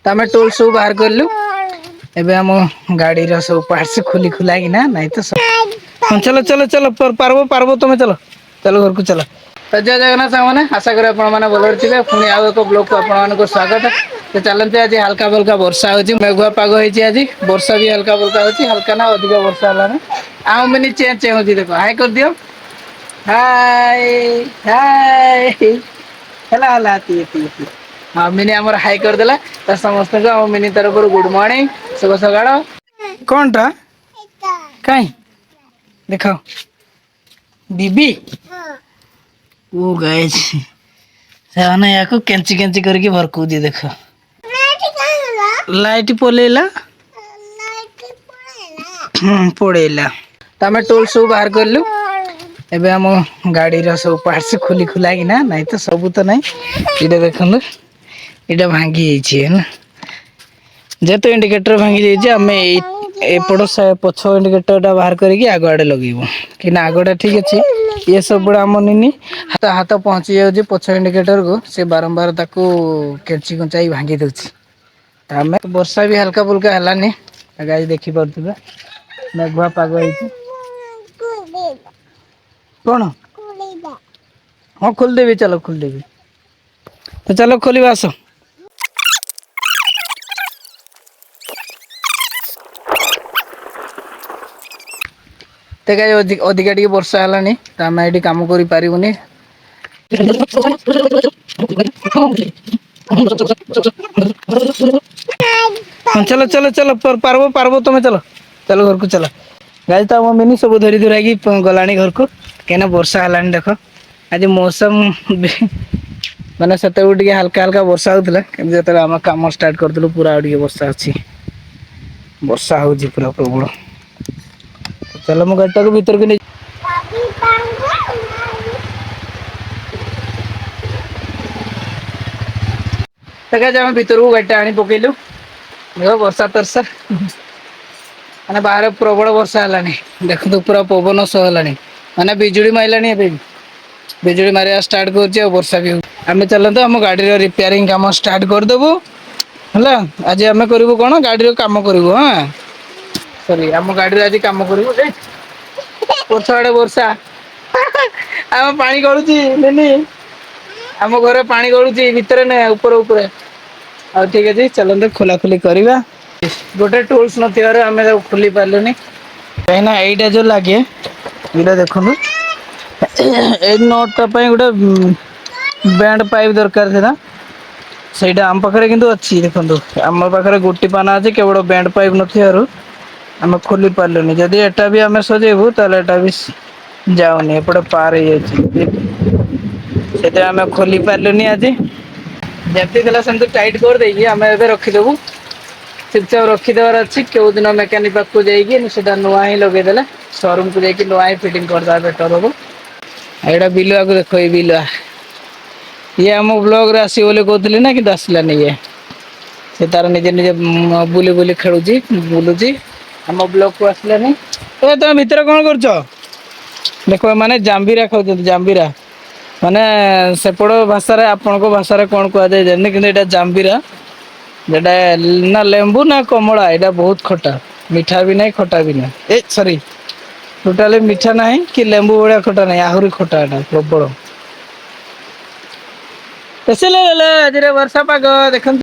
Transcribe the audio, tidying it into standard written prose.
तो आम टोल सब बाहर कलु एबे हम गाड़ी सब पार्ट्स खोली खुला कि ना नहीं तो सब हाँ चलो चलो चलो पारबो पारबो तुम्हें चलो चलो घर को चलो। तो जय जगन्नाथ सामने आशा करी आपने भल थे पुणी आउ एक ब्लॉग को आपको स्वागत। तो चलते आज हल्का फुल्का वर्षा हो मेघुआ पाग होती आज वर्षा भी हल्का फुल्का होती हल्का ना अधिक वर्षा है आउ मैंने चें चें देख हाई कर दियो हाय हाय हला हला हाँ मिनी आमर हाई करदेला समस्त मिनी तरफ गुड मॉर्निंग शुभ सकाळ कौन टा कहीं देखो बीबी ओ गाइस ସେମାନେ ୟାକୁ କେଞ୍ଚି କେଞ୍ଚି କରିକି ଭରକୁଛି ଦେଖ ଲାଇଟ୍ ପଲେଇଲା ପଳେଇଲା ତ ଆମେ ଟୋଲ ସବୁ ବାହାର କଲୁ ଏବେ ଆମ ଗାଡିର ସବୁ ପାର୍ଟସ ଖୋଲି ଖୁଲା କି ନା ନାଇଁ ତ ସବୁ ତ ନାଇଁ ଏଇଟା ଦେଖନ୍ତୁ ଏଇଟା ଭାଙ୍ଗି ଯାଇଛି ହେଲା ଯେହେତୁ ଇଣ୍ଡିକେଟର ଭାଙ୍ଗି ଯାଇଛି ଆମେ ଏପଟ ପଛ ଇଣ୍ଡିକେଟର ଟା ବାହାର କରିକି ଆଗ ଆଡେ ଲଗେଇବୁ କି ନା ଆଗଟା ଠିକ ଅଛି ये सब बड़ा आम निनी हाथ हाथ पहुंची जाऊँगी पछ इंडिकेटर को से बारंबार ताकू केंची कुंचाई भांगी दଉଛି आमे वर्षा भी हल्का फुल्का हलानी गाइस देखि पारुथिबे मेघुआ पाग ହେଇଛି कौन हाँ खोलदेवी चलो खोलदेवी तो चलो खोलिबा आस तो गाइस अधिका टिके वर्षा हलानी तो आमे एठी काम करि पारिबुनी चलो चलो चलो पारबो पारबो तुम्हें चलो चलो घर को चलो गाइस तो हम मिनी सब धरी धुरा की गलानी घर को कहना वर्षा हलानी देख आज मौसम माने सेते टिके हल्का हल्का वर्षा होतला जते हम काम स्टार्ट करदलु पूरा टिके वर्षा अछि वर्षा होजी पूरा प्रबल चलो मु गाड़ी को भीतर के नहीं तो गाइस हम भीतर को गाड़ी आनी पकेलु देखो वर्षा तरसा माने बाहर प्रबल वर्षा हलानी देखो तो पूरा पवन सह हलानी माने बिजुली माइलानी एबे बिजुली मारिया स्टार्ट करछि और वर्षा भी आमे चलतो हम गाड़ी रो रिपेयरिंग काम स्टार्ट कर देबो हला आज आमे करबो कोन गाड़ी रो काम करबो हां सॉरी हम गाड़ी रो आज काम करबो ए पोछाडे वर्षा हम पानी गळुची नेनी हम घर पानी गळुची भीतर ने ऊपर ऊपर आ ठीक अछि चलंदे खोला खोली करबा गोटे टूल्स नथिबार आमे खोली पारलुनी कहिना एइटा जो लागे इला देखनु ए नोट पे गोटे बैंड पाइप दरकार थिला ସେଇଟା ଆମ ପାଖରେ କିନ୍ତୁ ଅଛି ଦେଖନ୍ତୁ ଆମ ପାଖରେ ଗୋଟି ପାନା ଅଛି କେବଳ ବ୍ୟାଣ୍ଡ ପାଇପ୍ ନଥିବାରୁ ଆମେ ଖୋଲି ପାରିଲୁନି ଯଦି ଏଟା ବି ଆମେ ସଜେଇବୁ ତାହେଲେ ଏଟା ବି ଯାଉନି ଏପଟେ ପାର ହେଇଯାଉଛି ସେଥିରେ ଆମେ ଖୋଲି ପାରିଲୁନି ଆଜି ଯେମିତି ଥିଲା ସେମିତି ଟାଇଟ୍ କରିଦେଇକି ଆମେ ଏବେ ରଖିଦବୁ ଚୁପଚାପ ରଖିଦେବାର ଅଛି କେଉଁ ଦିନ ମେକାନିକ ପାଖକୁ ଯାଇକି ସେଟା ନୂଆ ହିଁ ଲଗେଇଦେଲେ ସୋରୁମ କୁ ଯାଇକି ନୂଆ ହିଁ ଫିଟିଂ କରିଦେବା ବେଟର ହବ ଏଇଟା ବିଲୁଆକୁ ଦେଖ ଏଇ ବିଲୁଆ ये आम ब्लॉग रे आसी बोले कहते ना कि आसलानी ये से तार निजे निजे बुली बुली खेलुची बुलुची आम ब्लॉग को आसलानी ए तुम भीतर कौन करछ देखो माने जांबीरा खाउ जांबीरा माने सेपड़ भाषा रे आपन को भाषा रे कौन कह जाय जने कि एटा जांबीरा जेटा ना लेंबू ना कमला एटा बहुत खट्टा मीठा भी नहीं खट्टा भी नहीं ए सॉरी टोटाली मीठा नहीं कि लेंबू बड़ा खट्टा नहीं आहुरी खट्टा एटा प्रबल वर्षा पाग देख